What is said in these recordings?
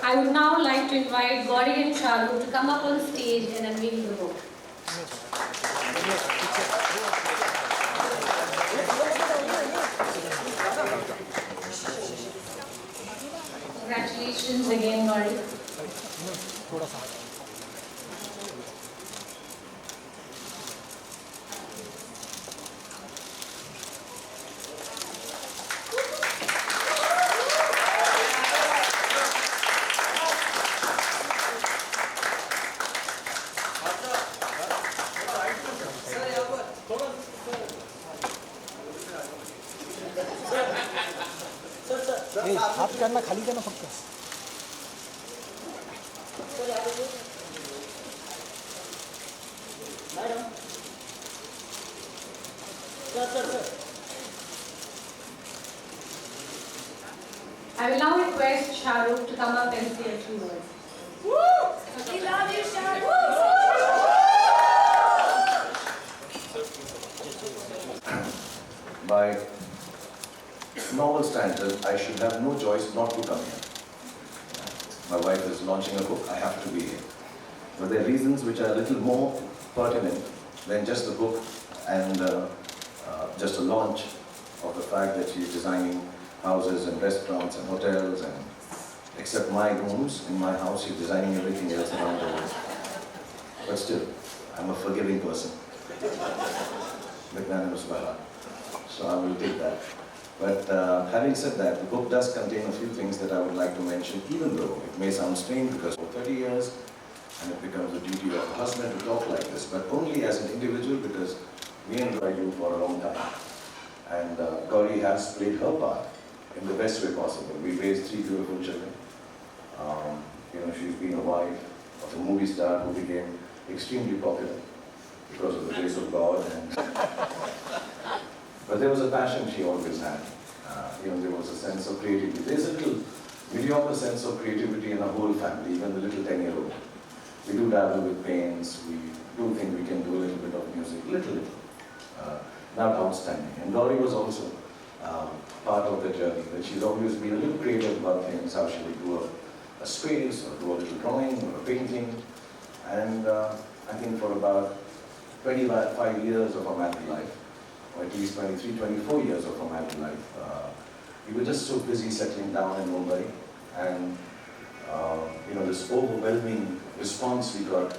I would now like to invite Gauri and Shah Rukh to come up on stage and unveil the book. Congratulations again, Gauri. हाथ करना खाली करना फक्त I will now request Shah Rukh to come up and say a few words. We love you, Shah Rukh. By normal standards, I should have no choice not to come here. My wife is launching a book, I have to be here. But there are reasons which are a little more pertinent than just the book and just a launch of the fact that she's designing houses and restaurants and hotels, and except my rooms in my house, she's designing everything else around the world. But still, I'm a forgiving person. Magnanimous by heart. So I will take that. But having said that, the book does contain a few things that I would like to mention, even though it may sound strange because for 30 years, and it becomes the duty of a husband to talk like this, but only as an individual, because me and I do for a long time. And Gauri has played her part in the best way possible. We raised 3 beautiful children. She's been a wife of a movie star who became extremely popular because of the grace of God. But there was a passion she always had. There was a sense of creativity. There's a little mediocre sense of creativity in our whole family, even the little 10-year-old. We do dabble with paints, we do think we can do a little bit of music, little. Not outstanding. And Gauri was also part of the journey, that she's always been a little creative about things, how she would do a space, or do a little drawing, or a painting. And I think for about 25 years of her married life, or at least 23, 24 years of her married life, we were just so busy settling down in Mumbai, and this overwhelming response we got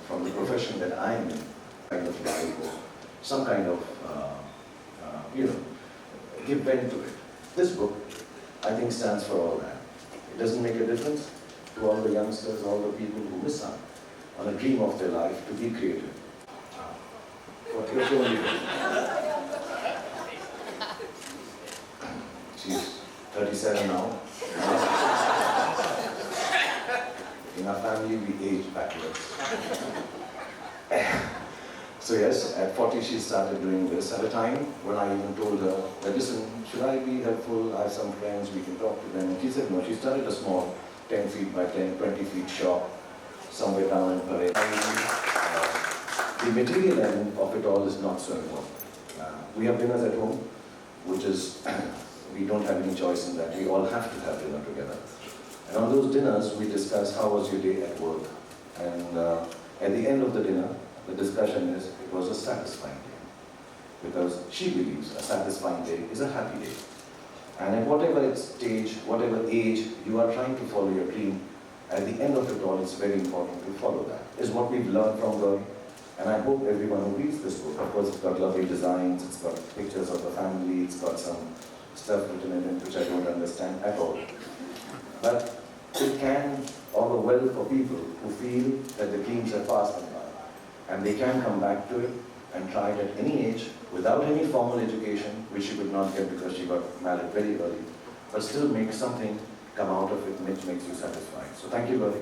from the profession that I am in, kind of like, some kind of, give vent to it. This book, I think, stands for all that. It doesn't make a difference to all the youngsters, all the people who miss out on a dream of their life to be creative. What you're doing. She's 37 now. In our family, we age backwards. So yes, at 40 she started doing this. At a time when I even told her that, listen, should I be helpful? I have some friends, we can talk to them. And she said no. She started a small 10 feet by 10, 20 feet shop somewhere down in Parade. The material element of it all is not so important. We have dinners at home, which is, we don't have any choice in that. We all have to have dinner together. And on those dinners, we discuss how was your day at work. And at the end of the dinner, the discussion is, it was a satisfying day. Because she believes a satisfying day is a happy day. And at whatever stage, whatever age you are trying to follow your dream, at the end of it all, it's very important to follow that. Is what we've learned from Gauri. And I hope everyone who reads this book, of course it's got lovely designs, it's got pictures of the family, it's got some stuff written in it which I don't understand at all. But it can augur well for people who feel that the dreams have passed them by. And they can come back to it and try it at any age, without any formal education, which she could not get because she got married very early, but still make something come out of it which makes you satisfied. So thank you, Gauri,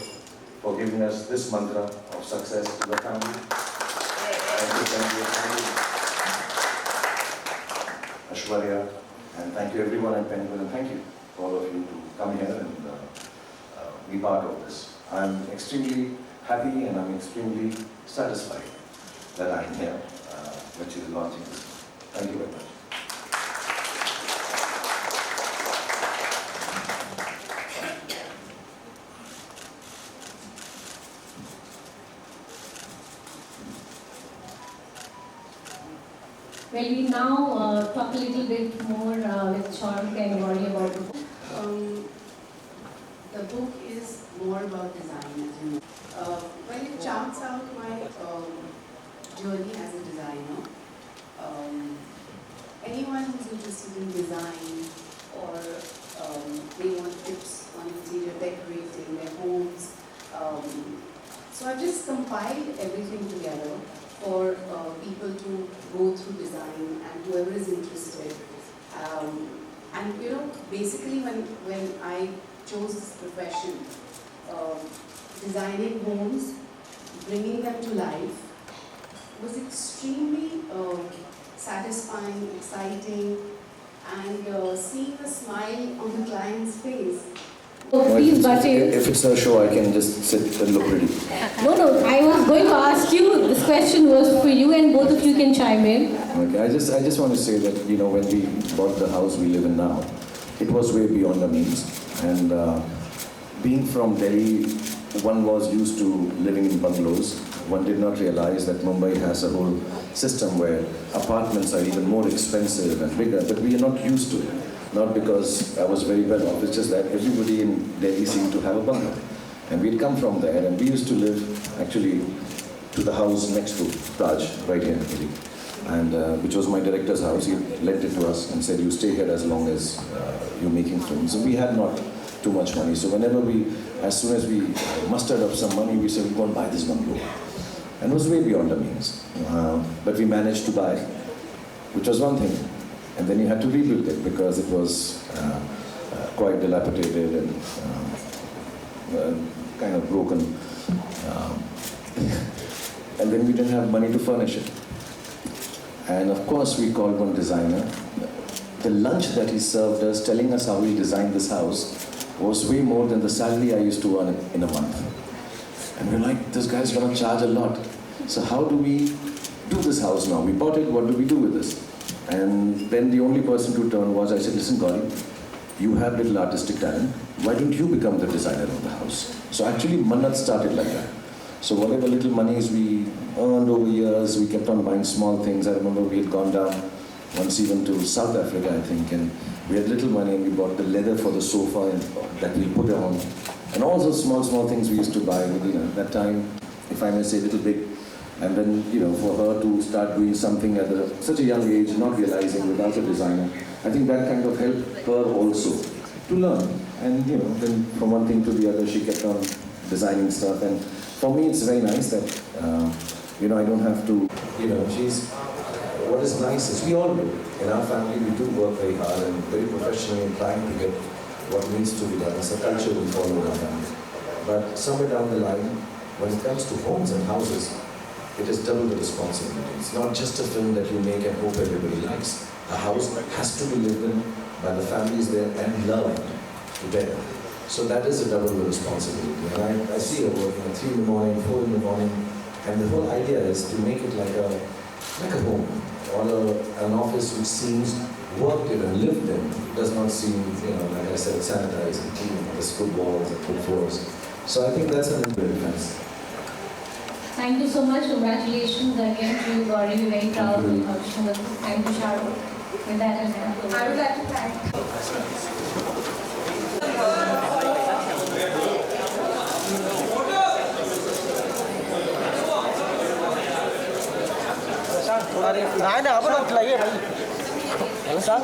for giving us this mantra of success to the family. Thank you, Ashwarya, and thank you everyone at Penguin, and thank you for all of you to come here and be part of this. I'm extremely happy and I'm extremely satisfied that I'm here when she's launching this. Thank you very much. Well, we now talk a little bit more with Shah Rukh and Gauri about the book. The book is more about design, as you know. Well, it charts out my journey as a designer. Anyone who's interested in design or they want tips on interior decorating their homes. So I've just compiled everything together for people to go through design and whoever is interested. And you know, basically when I chose this profession, designing homes, bringing them to life, was extremely satisfying, exciting, and seeing the smile on the client's face. So please, If it's a show, I can just sit and look pretty. No, I was going to ask you, this question was for you and both of you can chime in. Okay, I just want to say that, you know, when we bought the house we live in now, it was way beyond our means. And being from Delhi, one was used to living in bungalows. One did not realize that Mumbai has a whole system where apartments are even more expensive and bigger, but we are not used to it. Not because I was very well off, it's just that everybody in Delhi seemed to have a bungalow. And we'd come from there, and we used to live actually to the house next to Raj, right here in Delhi. And which was my director's house. He lent it to us and said, you stay here as long as you're making films. So we had not too much money. So whenever as soon as we mustered up some money, we said, we'll go and buy this bungalow. And it was way beyond our means. But we managed to buy, which was one thing. And then you had to rebuild it because it was quite dilapidated and kind of broken. And then we didn't have money to furnish it. And of course we called one designer. The lunch that he served us, telling us how we designed this house, was way more than the salary I used to earn in a month. And we're like, this guy's gonna charge a lot. So how do we do this house now? We bought it, what do we do with this? And then the only person to turn was, I said, listen Gauri, you have little artistic talent, why don't you become the designer of the house? So actually Mannat started like that. So whatever little monies we earned over years, we kept on buying small things. I remember we had gone down once even to South Africa, I think, and we had little money and we bought the leather for the sofa that we put on. And all those small things we used to buy with, you know, at that time, if I may say, little big. And then, you know, for her to start doing something at such a young age, not realizing without a designer, I think that kind of helped her also to learn. And, you know, then from one thing to the other, she kept on designing stuff. And for me, it's very nice that, you know, I don't have to, you know, what is nice is we all do. In our family, we do work very hard and very professionally in trying to get what needs to be done. It's a culture we follow in our family. But somewhere down the line, when it comes to homes and houses, it is double the responsibility. It's not just a film that you make and hope everybody likes. A house has to be lived in by the families there and loved together. So that is a double responsibility. And I see her working at 3 in the morning, 4 in the morning, and the whole idea is to make it like a home, or an office which seems worked in and lived in. It does not seem, you know, like I said, sanitized and clean. There's good walls and good floors. So I think that's an important difference. Thank you so much. Congratulations again to you, Gauri. We're very proud of you. Thank you, Shah Rukh. With that, I would like to thank. नहीं ना अब तो खिलाइए भाई hello sir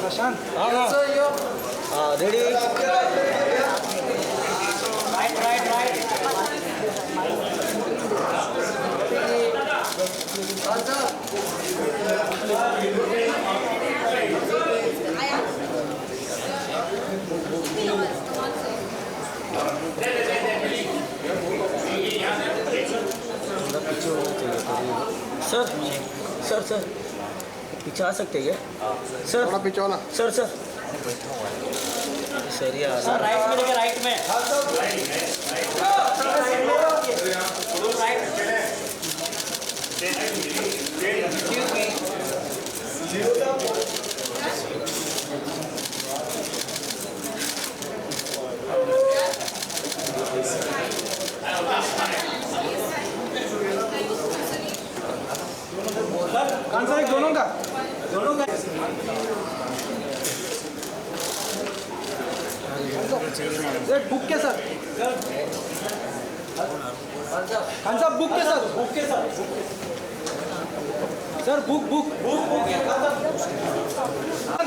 Prashant ready right sir sir sir पीछे आ सकते हैं सर थोड़ा पीछे वाला सर सर सर यार सर राइट में देखिए राइट में राइट का सर बुक के सर खान साहब बुक के सर बुक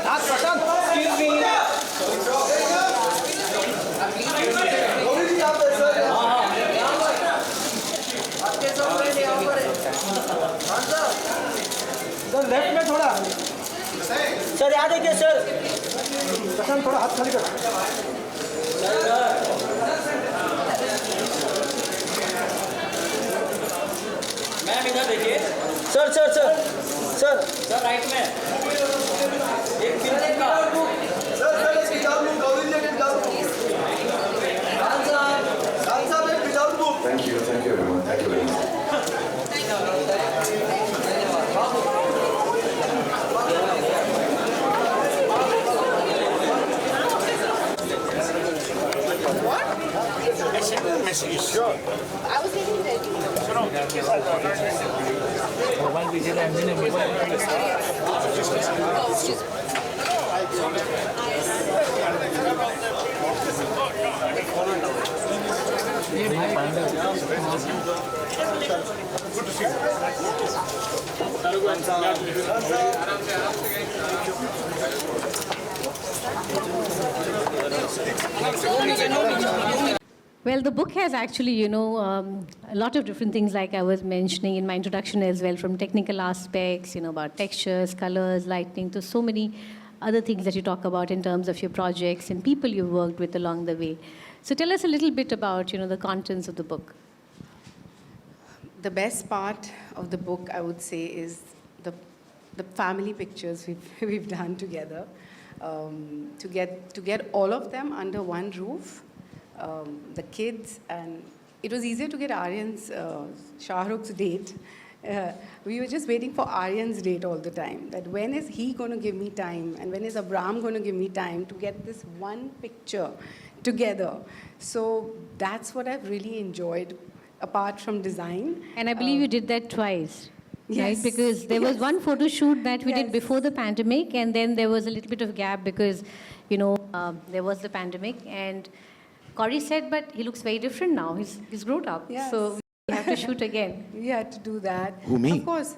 हाथ प्रशांत सर लेफ्ट में थोड़ा सर याद है क्या सर प्रशांत थोड़ा हाथ खाली कर मैम इधर देखिए sir sir sir sir sir right में एक किलो का Thank you everyone. Thank you very much. Well, the book has actually, a lot of different things like I was mentioning in my introduction as well, from technical aspects, about textures, colors, lighting, to so many other things that you talk about in terms of your projects and people you've worked with along the way. So tell us a little bit about, the contents of the book. The best part of the book, I would say, is the family pictures we've done together. To get all of them under one roof, the kids, and it was easier to get Aryan's, Shah Rukh's date. We were just waiting for Aryan's date all the time, that when is he going to give me time and when is Abram going to give me time to get this one picture together. So that's what I've really enjoyed, apart from design. And I believe you did that twice. Yes. Right? Because there was one photo shoot that we did Yes. before the pandemic, and then there was a little bit of gap because, there was the pandemic. And Gauri said, but he looks very different now. He's grown up. Yes. So we have to shoot again. We had to do that. Who, me? Of course.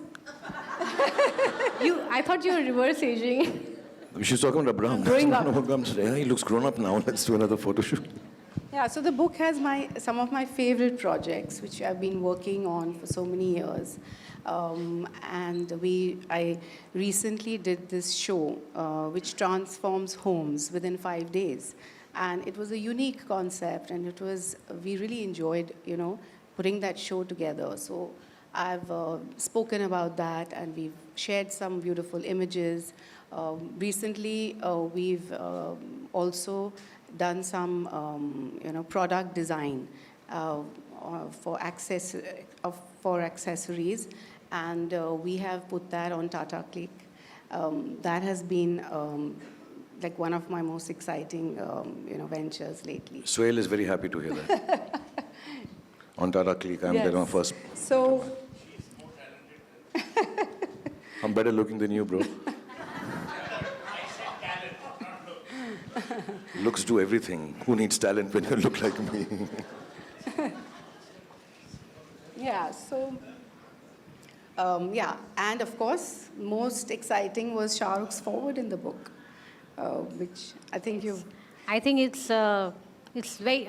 I thought you were reverse aging. She's talking about Abraham. Growing up. Yeah, he looks grown up now. Let's do another photo shoot. Yeah, so the book has some of my favorite projects, which I've been working on for so many years. I recently did this show, which transforms homes within 5 days. And it was a unique concept, and we really enjoyed, putting that show together. So I've spoken about that, and we've shared some beautiful images. Recently, we've also done some, product design for accessories, and we have put that on Tata Click. That has been like one of my most exciting, ventures lately. Swale is very happy to hear that. On Tata Click, I'm there on first. So, I'm better looking than you, bro. Looks do everything. Who needs talent when you look like me? yeah, so, and of course, most exciting was Shah Rukh's forward in the book, which I think you've... I think it's very,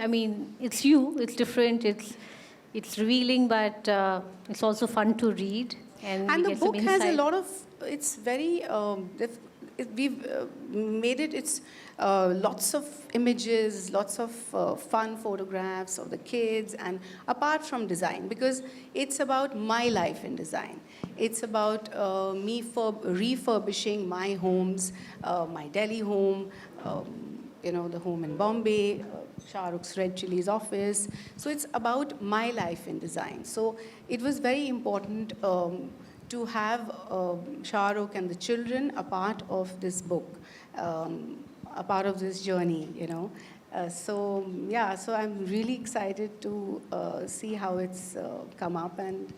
it's you, it's different, it's revealing, but it's also fun to read. And the book has a lot of, it's very, we've made it's lots of images, lots of fun photographs of the kids, and apart from design, because it's about my life in design. It's about me refurbishing my homes, my Delhi home, the home in Bombay, Shah Rukh's Red Chili's office. So it's about my life in design. So it was very important to have Shah Rukh and the children a part of this book, a part of this journey, So I'm really excited to see how it's come up, and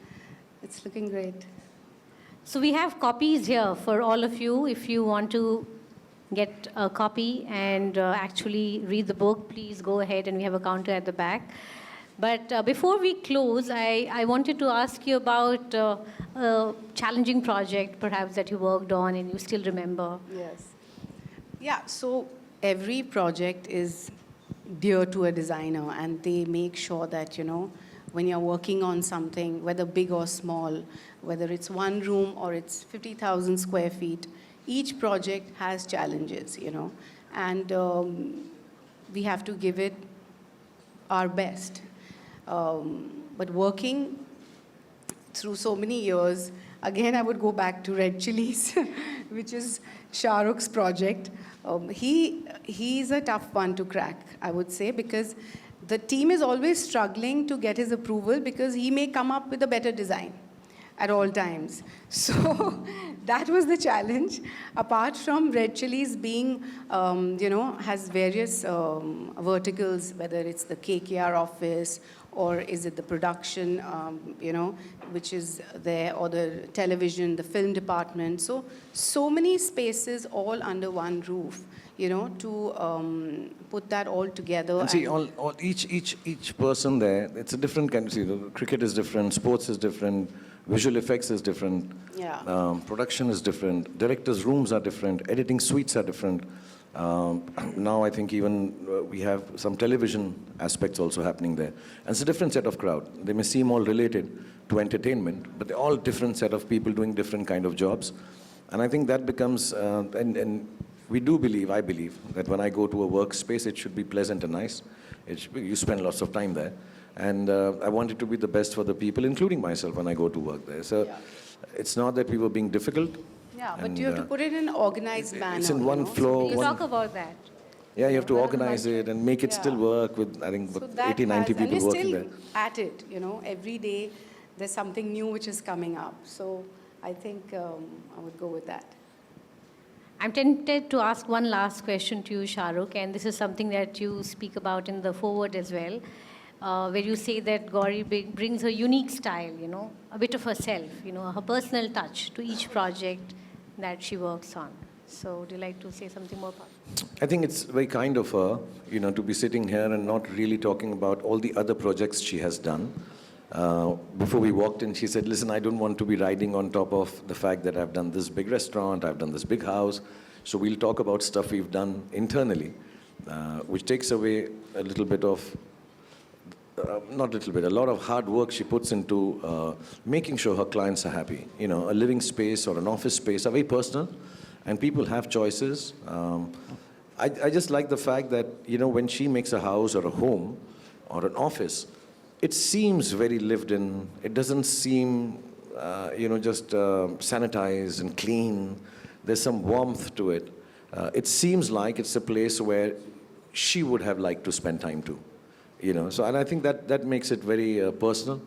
it's looking great. So we have copies here for all of you. If you want to get a copy and actually read the book, please go ahead, and we have a counter at the back. But before we close, I wanted to ask you about a challenging project perhaps that you worked on and you still remember. Yes. Yeah, so every project is dear to a designer, and they make sure that, when you're working on something, whether big or small, whether it's one room or it's 50,000 square feet, each project has challenges, and we have to give it our best. But working through so many years, again, I would go back to Red Chillies, which is Shah Rukh's project. He's a tough one to crack, I would say, because the team is always struggling to get his approval because he may come up with a better design at all times. So that was the challenge. Apart from Red Chillies being, has various verticals, whether it's the KKR office or is it the production, which is there, or the television, the film department. So many spaces all under one roof, to put that all together. And see, each person there, it's a different kind of, cricket is different, sports is different, visual effects is different, Yeah. Production is different, directors' rooms are different, editing suites are different. Now I think even we have some television aspects also happening there. And it's a different set of crowd. They may seem all related to entertainment, but they're all different set of people doing different kind of jobs. And I think that becomes, and we do believe, I believe, that when I go to a workspace, it should be pleasant and nice. You spend lots of time there. And I want it to be the best for the people, including myself, when I go to work there. So it's not that we were being difficult. Yeah, but you have to put it in an organized manner. It's in one floor. We'll talk about that. Yeah, you have to organize it and make it still work with, I think, 80, 90 people working there. And we're still at it, every day there's something new which is coming up. So I think I would go with that. I'm tempted to ask one last question to you, Shah Rukh, and this is something that you speak about in the foreword as well, where you say that Gauri brings her unique style, a bit of herself, her personal touch to each project that she works on. So would you like to say something more about it? I think it's very kind of her, to be sitting here and not really talking about all the other projects she has done. Before we walked in, she said, listen, I don't want to be riding on top of the fact that I've done this big restaurant, I've done this big house. So we'll talk about stuff we've done internally, which takes away a little bit of, not a little bit, a lot of hard work she puts into making sure her clients are happy. A living space or an office space are very personal, and people have choices. I just like the fact that, when she makes a house or a home or an office, it seems very lived in. It doesn't seem, just sanitized and clean. There's some warmth to it. It seems like it's a place where she would have liked to spend time too. So, and I think that makes it very personal.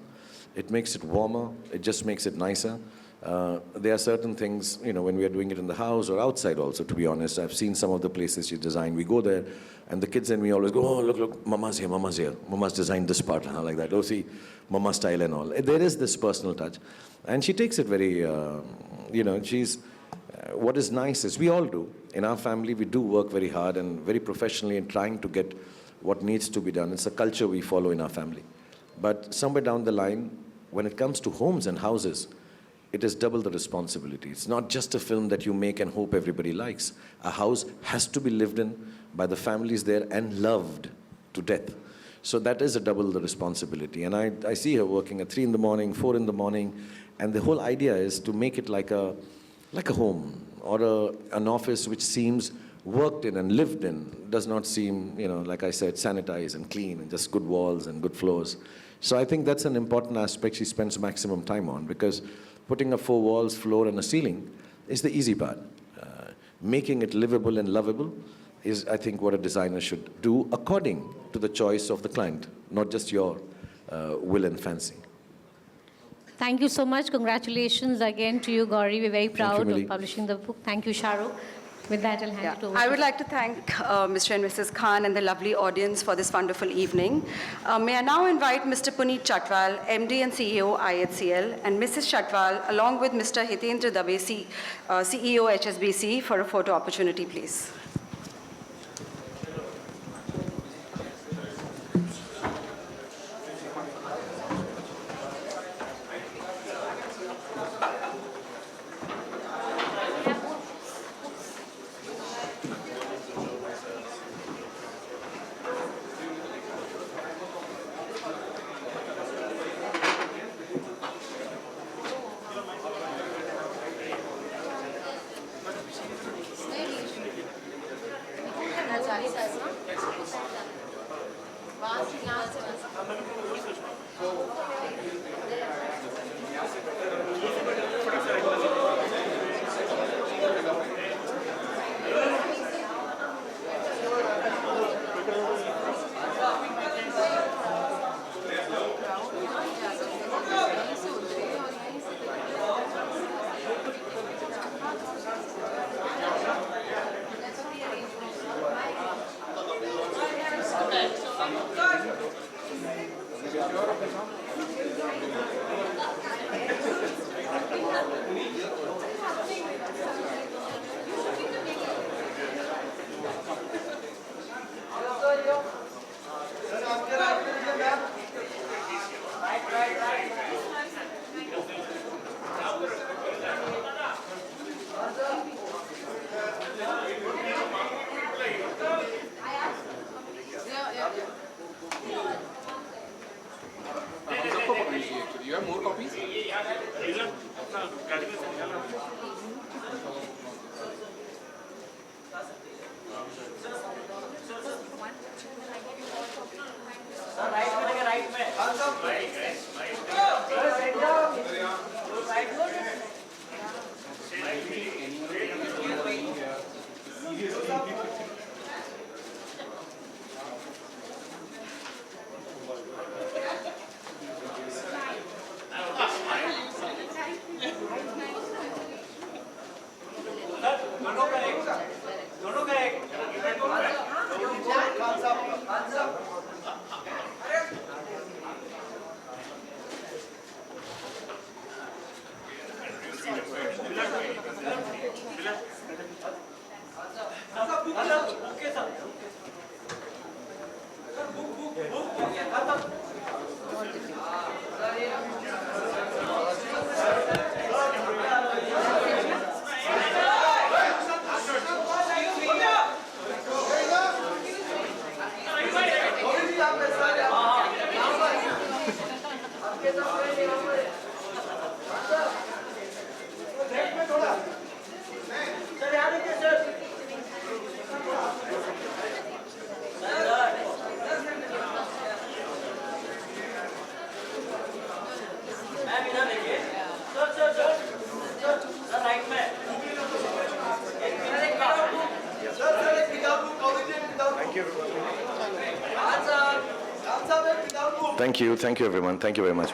It makes it warmer. It just makes it nicer. There are certain things, when we are doing it in the house or outside also, to be honest. I've seen some of the places she designed. We go there, and the kids and me always go, oh, look, Mama's here, Mama's here. Mama's designed this part, like that. Oh, see, Mama style and all. There is this personal touch. And she takes it very, she's, what is nice is, we all do. In our family, we do work very hard and very professionally in trying to get what needs to be done. It's a culture we follow in our family. But somewhere down the line, when it comes to homes and houses, it is double the responsibility. It's not just a film that you make and hope everybody likes. A house has to be lived in by the families there and loved to death. So that is a double the responsibility. And I see her working at 3 in the morning, 4 in the morning, and the whole idea is to make it like a home or an office which seems worked in and lived in, does not seem, like I said, sanitized and clean and just good walls and good floors. So I think that's an important aspect she spends maximum time on, because putting up 4 walls, floor and a ceiling is the easy part. Making it livable and lovable is, I think, what a designer should do according to the choice of the client, not just your will and fancy. Thank you so much. Congratulations again to you, Gauri. We're very proud Millie. of publishing the book. Thank you, Shah Rukh. With that, I'll hand it over. I would like to thank Mr. and Mrs. Khan and the lovely audience for this wonderful evening. May I now invite Mr. Puneet Chatwal, MD and CEO IHCL, and Mrs. Chatwal, along with Mr. Hitendra Dave, CEO HSBC, for a photo opportunity, please. You have more copies? Thank you everyone. Thank you very much.